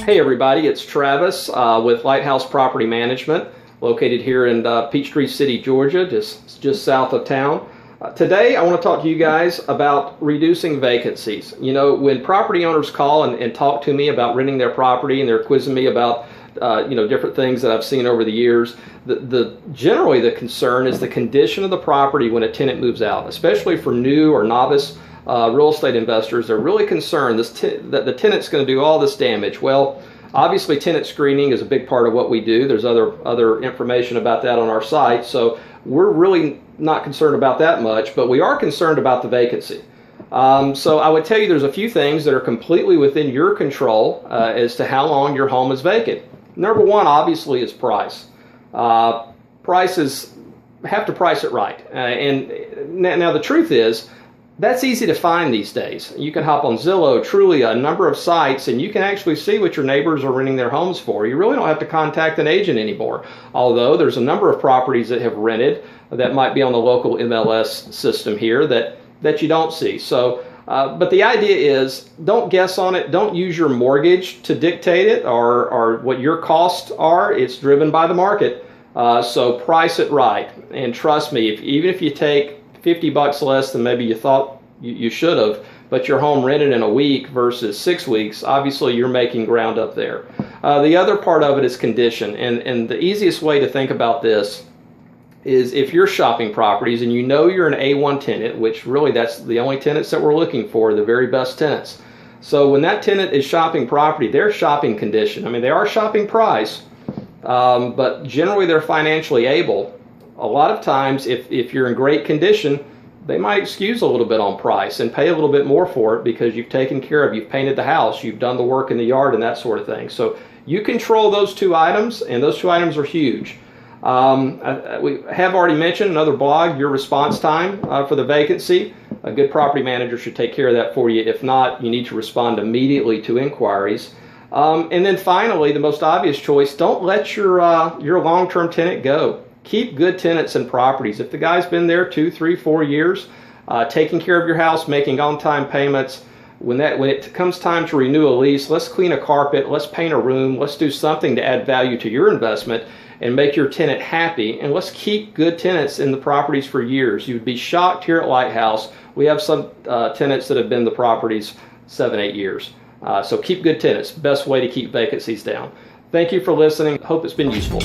Hey everybody, it's Travis with Lighthouse Property Management, located here in Peachtree City, Georgia, just south of town. Today I want to talk to you guys about reducing vacancies. You know, when property owners call and talk to me about renting their property and they're quizzing me about different things that I've seen over the years, generally the concern is the condition of the property when a tenant moves out, especially for new or novice real estate investors. They're really concerned that the tenant's going to do all this damage. Well, obviously tenant screening is a big part of what we do. There's other information about that on our site, so we're really not concerned about that much, but we are concerned about the vacancy. So I would tell you there's a few things that are completely within your control as to how long your home is vacant. Number one, obviously, is price. Prices have to price it right, and now the truth is, that's easy to find these days. You can hop on Zillow, Trulia, a number of sites, and you can actually see what your neighbors are renting their homes for. You really don't have to contact an agent anymore, although there's a number of properties that have rented that might be on the local MLS system here that you don't see. So, but the idea is, don't guess on it. Don't use your mortgage to dictate it or what your costs are. It's driven by the market. So price it right, and trust me, even if you take $50 less than maybe you thought you should have, but your home rented in a week versus 6 weeks, obviously you're making ground up there. The other part of it is condition, and the easiest way to think about this is if you're shopping properties and you know you're an A1 tenant, which really that's the only tenants that we're looking for, the very best tenants. So when that tenant is shopping property, they're shopping condition. I mean, they are shopping price, but generally they're financially able. A lot of times, if you're in great condition, they might excuse a little bit on price and pay a little bit more for it because you've taken care of, you've painted the house, you've done the work in the yard and that sort of thing. So you control those two items, and those two items are huge. We have already mentioned another blog, your response time for the vacancy. A good property manager should take care of that for you. If not, you need to respond immediately to inquiries. And then finally, the most obvious choice, don't let your long-term tenant go. Keep good tenants in properties. If the guy's been there 2, 3, 4 years, taking care of your house, making on-time payments, when it comes time to renew a lease, let's clean a carpet, let's paint a room, let's do something to add value to your investment and make your tenant happy, and let's keep good tenants in the properties for years. You'd be shocked here at Lighthouse. We have some tenants that have been in the properties 7, 8 years. So keep good tenants. Best way to keep vacancies down. Thank you for listening. Hope it's been useful.